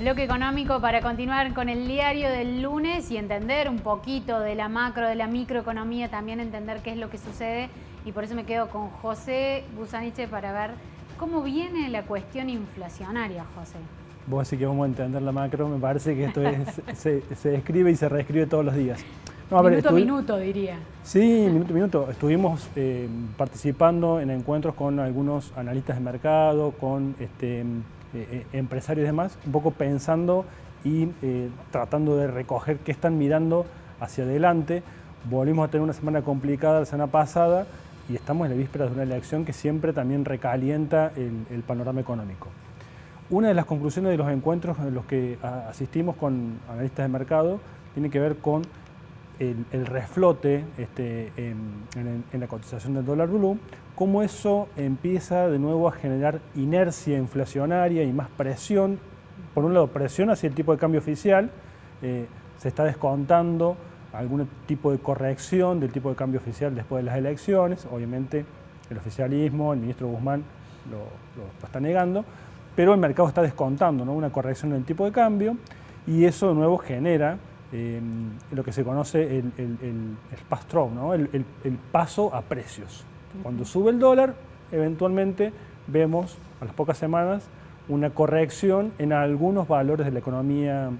bloque económico para continuar con el diario del lunes y entender un poquito de la macro, de la microeconomía, también entender qué es lo que sucede. Y por eso me quedo con José Busaniche para ver cómo viene la cuestión inflacionaria, José. Vos decís que vamos a entender la macro, me parece que esto se escribe y se reescribe todos los días. No, minuto a minuto, diría. Sí, minuto a minuto. Estuvimos participando en encuentros con algunos analistas de mercado, con empresarios y demás, un poco pensando y tratando de recoger qué están mirando hacia adelante. Volvimos a tener una semana complicada la semana pasada y estamos en la víspera de una elección que siempre también recalienta el panorama económico. Una de las conclusiones de los encuentros en los que asistimos con analistas de mercado tiene que ver con el reflote en la cotización del dólar blue, cómo eso empieza de nuevo a generar inercia inflacionaria y más presión. Por un lado, presión hacia el tipo de cambio oficial, se está descontando algún tipo de corrección del tipo de cambio oficial después de las elecciones. Obviamente el oficialismo, el ministro Guzmán lo está negando, pero el mercado está descontando, ¿no?, una corrección en el tipo de cambio y eso de nuevo genera lo que se conoce el pass-through, ¿no?, el paso a precios. Cuando sube el dólar, eventualmente vemos a las pocas semanas una corrección en algunos valores de la economía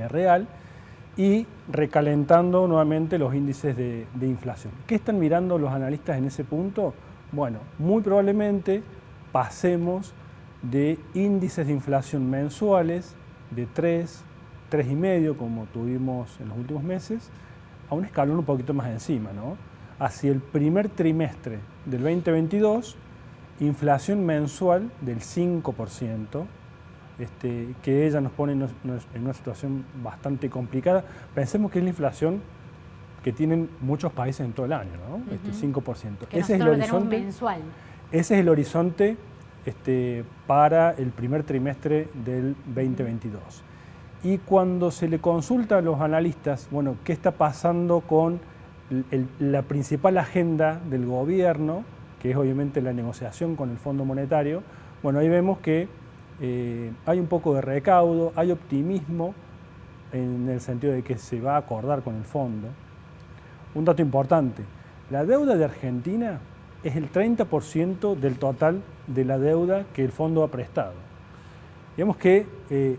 real y recalentando nuevamente los índices de inflación. ¿Qué están mirando los analistas en ese punto? Bueno, muy probablemente pasemos de índices de inflación mensuales de 3,5, como tuvimos en los últimos meses, a un escalón un poquito más encima, ¿no? Hacia el primer trimestre del 2022, inflación mensual del 5%, que ella nos pone en una situación bastante complicada. Pensemos que es la inflación que tienen muchos países en todo el año, ¿no? 5%. Que ese es el horizonte mensual. Ese es el horizonte para el primer trimestre del 2022. Y cuando se le consulta a los analistas, bueno, qué está pasando con la principal agenda del gobierno, que es obviamente la negociación con el Fondo Monetario, bueno, ahí vemos que hay un poco de recaudo, hay optimismo en el sentido de que se va a acordar con el fondo. Un dato importante, la deuda de Argentina es el 30% del total de la deuda que el fondo ha prestado. Digamos que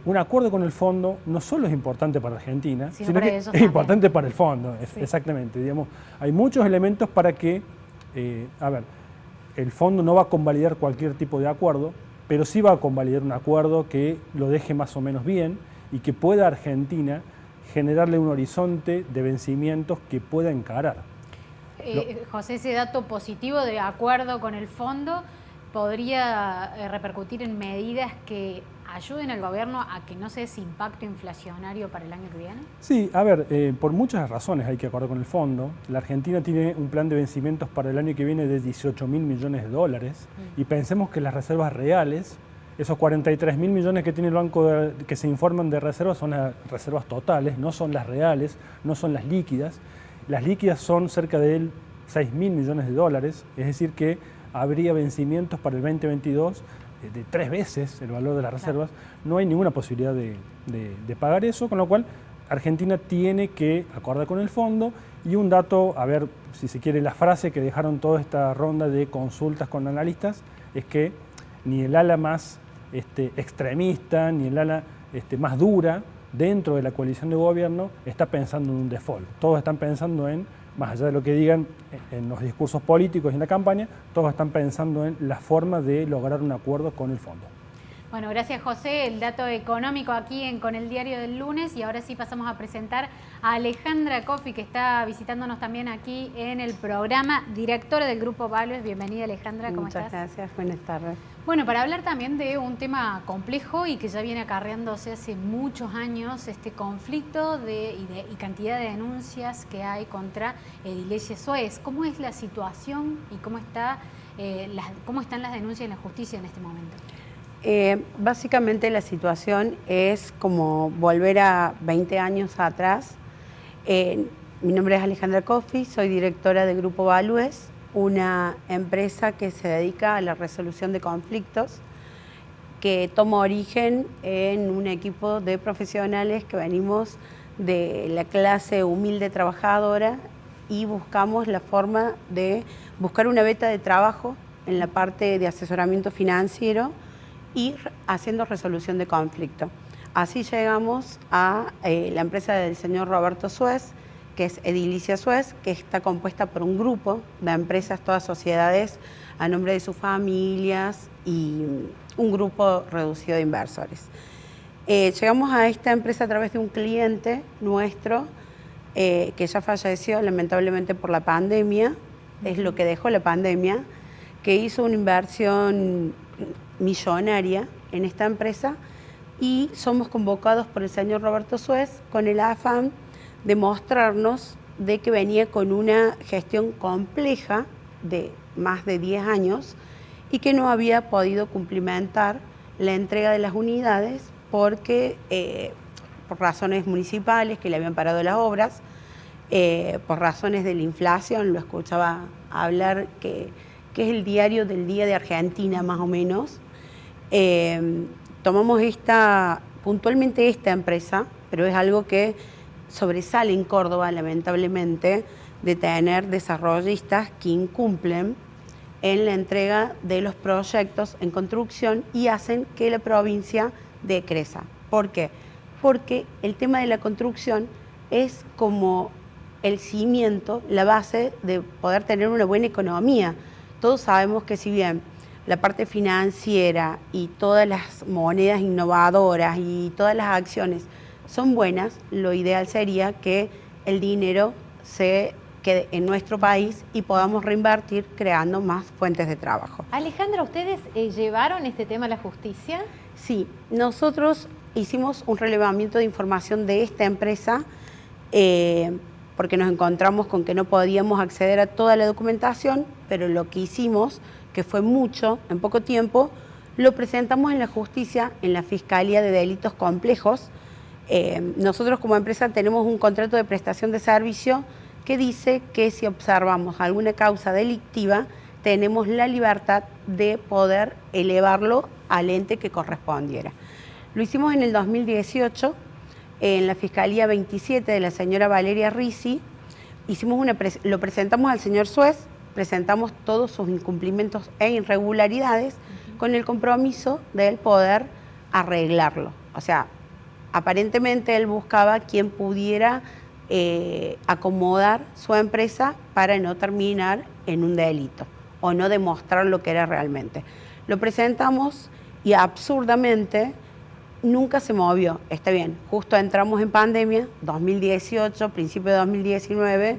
un acuerdo con el fondo no solo es importante para Argentina, sino que es importante para el fondo, sí. Exactamente. Digamos, hay muchos elementos para que, el fondo no va a convalidar cualquier tipo de acuerdo, pero sí va a convalidar un acuerdo que lo deje más o menos bien y que pueda a Argentina generarle un horizonte de vencimientos que pueda encarar. José, ese dato positivo de acuerdo con el fondo podría repercutir en medidas que ayuden al gobierno a que no se dé ese impacto inflacionario para el año que viene. Sí, por muchas razones hay que acordar con el fondo. La Argentina tiene un plan de vencimientos para el año que viene de 18.000 millones de dólares y pensemos que las reservas reales, esos 43.000 millones que tiene el banco que se informan de reservas, son las reservas totales, no son las reales, no son las líquidas. Las líquidas son cerca de 6.000 millones de dólares, es decir que habría vencimientos para el 2022 de 3 veces el valor de las reservas. No hay ninguna posibilidad de pagar eso, con lo cual Argentina tiene que acordar con el fondo. Y un dato, si se quiere, la frase que dejaron toda esta ronda de consultas con analistas, es que ni el ala más extremista, ni el ala más dura dentro de la coalición de gobierno está pensando en un default. Todos están pensando en, más allá de lo que digan en los discursos políticos y en la campaña, todos están pensando en la forma de lograr un acuerdo con el fondo. Bueno, gracias José. El dato económico aquí con el diario del lunes, y ahora sí pasamos a presentar a Alejandra Coffi, que está visitándonos también aquí en el programa, directora del Grupo Values. Bienvenida Alejandra, ¿cómo estás? Muchas gracias, buenas tardes. Bueno, para hablar también de un tema complejo y que ya viene acarreándose hace muchos años, este conflicto y cantidad de denuncias que hay contra Edilesia Soez. ¿Cómo es la situación y cómo están las denuncias en la justicia en este momento? Básicamente la situación es como volver a 20 años atrás. Mi nombre es Alejandra Coffi, soy directora del Grupo Values, una empresa que se dedica a la resolución de conflictos. que toma origen en un equipo de profesionales que venimos de la clase humilde trabajadora y buscamos la forma de buscar una beta de trabajo en la parte de asesoramiento financiero y haciendo resolución de conflicto. Así llegamos a la empresa del señor Roberto Suez, que es Edilicia Suez, que está compuesta por un grupo de empresas, todas sociedades a nombre de sus familias y un grupo reducido de inversores. Llegamos a esta empresa a través de un cliente nuestro que ya falleció lamentablemente por la pandemia, es lo que dejó la pandemia, que hizo una inversión millonaria en esta empresa y somos convocados por el señor Roberto Suez con el afán de mostrarnos de que venía con una gestión compleja de más de 10 años y que no había podido cumplimentar la entrega de las unidades porque por razones municipales que le habían parado las obras, por razones de la inflación, lo escuchaba hablar que es el diario del día de Argentina más o menos. Tomamos puntualmente esta empresa, pero es algo que sobresale en Córdoba, lamentablemente, de tener desarrollistas que incumplen en la entrega de los proyectos en construcción y hacen que la provincia decrezca. ¿Por qué? Porque el tema de la construcción es como el cimiento, la base de poder tener una buena economía. Todos sabemos que si bien la parte financiera y todas las monedas innovadoras y todas las acciones son buenas, lo ideal sería que el dinero se quede en nuestro país y podamos reinvertir creando más fuentes de trabajo. Alejandra, ¿ustedes llevaron este tema a la justicia? Sí, nosotros hicimos un relevamiento de información de esta empresa porque nos encontramos con que no podíamos acceder a toda la documentación, pero lo que hicimos, que fue mucho, en poco tiempo, lo presentamos en la justicia, en la Fiscalía de Delitos Complejos. Nosotros como empresa tenemos un contrato de prestación de servicio que dice que si observamos alguna causa delictiva, tenemos la libertad de poder elevarlo al ente que correspondiera. Lo hicimos en el 2018, en la Fiscalía 27 de la señora Valeria Risi, lo presentamos al señor Suez, presentamos todos sus incumplimientos e irregularidades con el compromiso de él poder arreglarlo. O sea, aparentemente él buscaba quien pudiera acomodar su empresa para no terminar en un delito o no demostrar lo que era realmente. Lo presentamos y absurdamente nunca se movió. Está bien, justo entramos en pandemia, 2018, principio de 2019,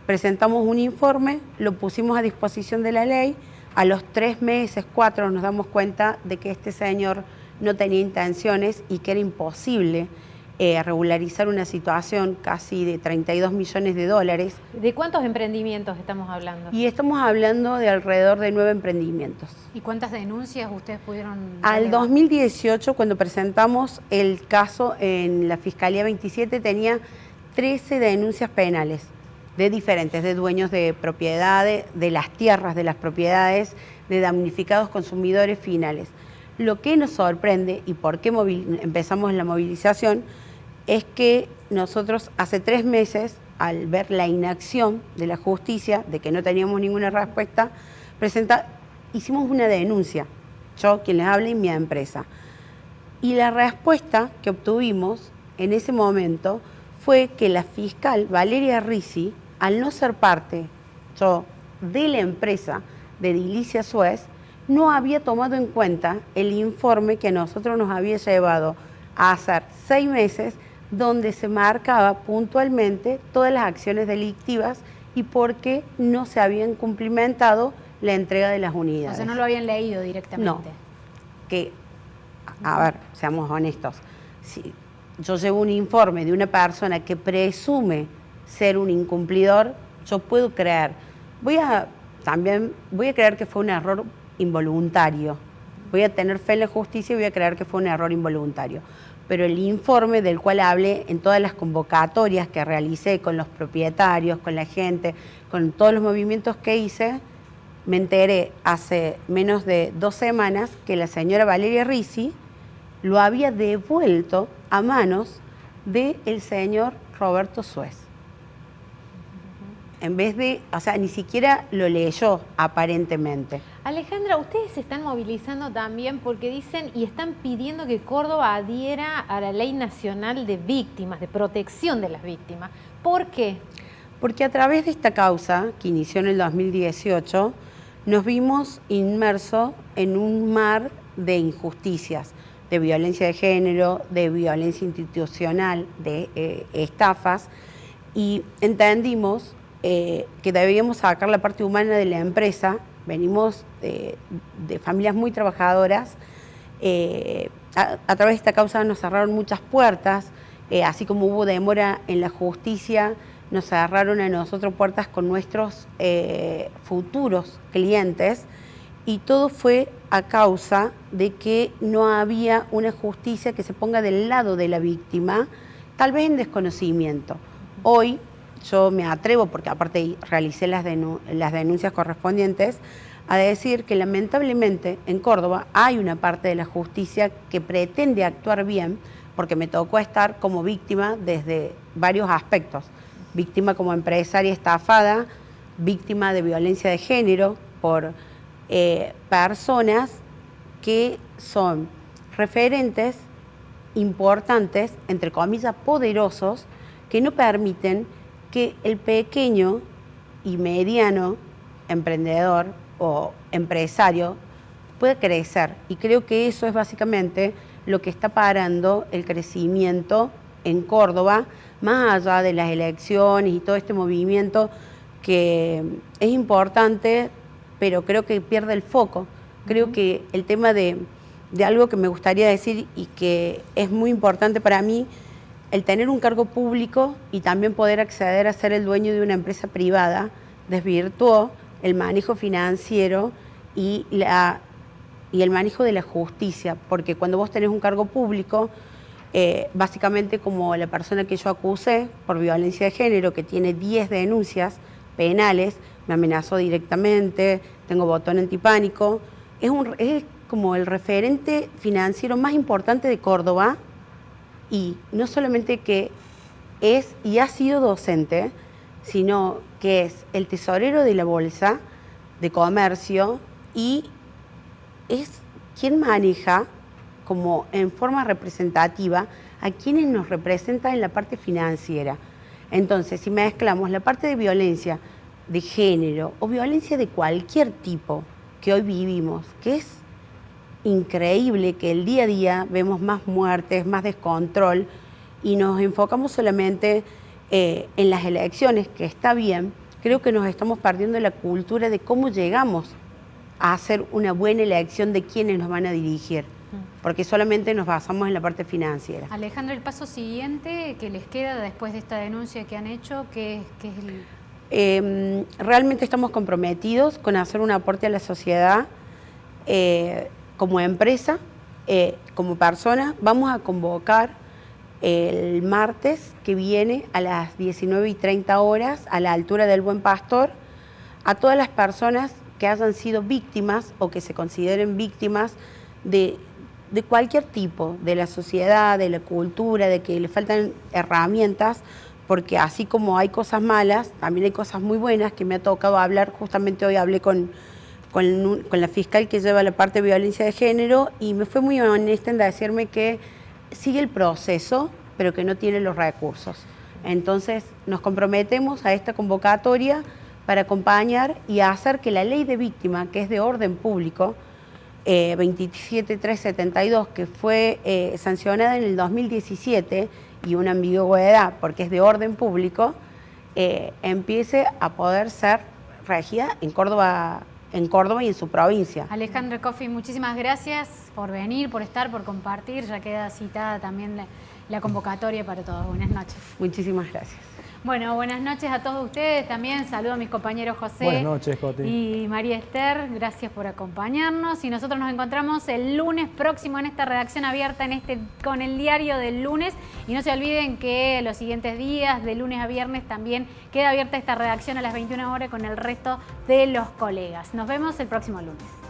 presentamos un informe, lo pusimos a disposición de la ley, a los 3 meses, 4 nos damos cuenta de que este señor no tenía intenciones y que era imposible regularizar una situación casi de 32 millones de dólares. ¿De cuántos emprendimientos estamos hablando? Y estamos hablando de alrededor de 9 emprendimientos. ¿Y cuántas denuncias ustedes pudieron? Al 2018, cuando presentamos el caso en la Fiscalía 27, tenía 13 denuncias penales de diferentes, de dueños de propiedades, de las tierras, de las propiedades, de damnificados consumidores finales. Lo que nos sorprende y por qué empezamos la movilización es que nosotros hace 3 meses, al ver la inacción de la justicia, de que no teníamos ninguna respuesta, hicimos una denuncia, yo quien les habla y mi empresa. Y la respuesta que obtuvimos en ese momento fue que la fiscal Valeria Risi, al no ser parte de la empresa de Edilicia Suez, no había tomado en cuenta el informe que a nosotros nos había llevado a hacer 6 meses, donde se marcaba puntualmente todas las acciones delictivas y por qué no se habían cumplimentado la entrega de las unidades. O sea, no lo habían leído directamente. No, que, a ver, seamos honestos, si yo llevo un informe de una persona que presume ser un incumplidor, yo puedo creer, voy a creer que fue un error involuntario. Voy a tener fe en la justicia y voy a creer que fue un error involuntario. Pero el informe del cual hablé en todas las convocatorias que realicé con los propietarios, con la gente, con todos los movimientos que hice, me enteré hace menos de 2 semanas que la señora Valeria Ricci lo había devuelto a manos del señor Roberto Suez. En vez de, o sea, ni siquiera lo leyó aparentemente. Alejandra, ustedes se están movilizando también porque dicen y están pidiendo que Córdoba adhiera a la Ley Nacional de Víctimas, de protección de las víctimas. ¿Por qué? Porque a través de esta causa, que inició en el 2018, nos vimos inmersos en un mar de injusticias, de violencia de género, de violencia institucional, de estafas, y entendimos que debíamos sacar la parte humana de la empresa. Venimos de familias muy trabajadoras. A través de esta causa nos cerraron muchas puertas, así como hubo demora en la justicia, nos cerraron a nosotros puertas con nuestros futuros clientes, y todo fue a causa de que no había una justicia que se ponga del lado de la víctima, tal vez en desconocimiento. Hoy yo me atrevo, porque aparte realicé las denuncias correspondientes, a decir que lamentablemente en Córdoba hay una parte de la justicia que pretende actuar bien, porque me tocó estar como víctima desde varios aspectos. Víctima como empresaria estafada, víctima de violencia de género por personas que son referentes importantes, entre comillas, poderosos, que no permiten que el pequeño y mediano emprendedor o empresario pueda crecer. Y creo que eso es básicamente lo que está parando el crecimiento en Córdoba, más allá de las elecciones y todo este movimiento que es importante, pero creo que pierde el foco. Creo que el tema de algo que me gustaría decir y que es muy importante para mí, el tener un cargo público y también poder acceder a ser el dueño de una empresa privada, desvirtuó el manejo financiero y el manejo de la justicia, porque cuando vos tenés un cargo público, básicamente como la persona que yo acusé por violencia de género, que tiene 10 denuncias penales, me amenazó directamente, tengo botón antipánico, es como el referente financiero más importante de Córdoba, y no solamente que es y ha sido docente, sino que es el tesorero de la Bolsa de Comercio y es quien maneja como en forma representativa a quienes nos representan en la parte financiera. Entonces, si mezclamos la parte de violencia de género o violencia de cualquier tipo que hoy vivimos, que es increíble que el día a día vemos más muertes, más descontrol, y nos enfocamos solamente en las elecciones, que está bien, creo que nos estamos perdiendo la cultura de cómo llegamos a hacer una buena elección de quiénes nos van a dirigir, porque solamente nos basamos en la parte financiera. Alejandra, el paso siguiente que les queda después de esta denuncia que han hecho, ¿qué es el...? Realmente estamos comprometidos con hacer un aporte a la sociedad. Como empresa, como persona, vamos a convocar el martes que viene a las 19:30 horas a la altura del Buen Pastor a todas las personas que hayan sido víctimas o que se consideren víctimas de cualquier tipo, de la sociedad, de la cultura, de que le faltan herramientas, porque así como hay cosas malas, también hay cosas muy buenas que me ha tocado hablar. Justamente hoy hablé con la fiscal que lleva la parte de violencia de género y me fue muy honesta en decirme que sigue el proceso, pero que no tiene los recursos. Entonces nos comprometemos a esta convocatoria para acompañar y hacer que la ley de víctima, que es de orden público, 27372, que fue sancionada en el 2017 y una ambigüedad porque es de orden público, empiece a poder ser regida en Córdoba y en su provincia. Alejandra Coffi, muchísimas gracias por venir, por estar, por compartir. Ya queda citada también la convocatoria para todos. Buenas noches. Muchísimas gracias. Bueno, buenas noches a todos ustedes. También saludo a mis compañeros José Buenas noches, Coti. y María Esther. Gracias por acompañarnos. Y nosotros nos encontramos el lunes próximo en esta redacción abierta con el diario del lunes. Y no se olviden que los siguientes días, de lunes a viernes, también queda abierta esta redacción a las 21 horas con el resto de los colegas. Nos vemos el próximo lunes.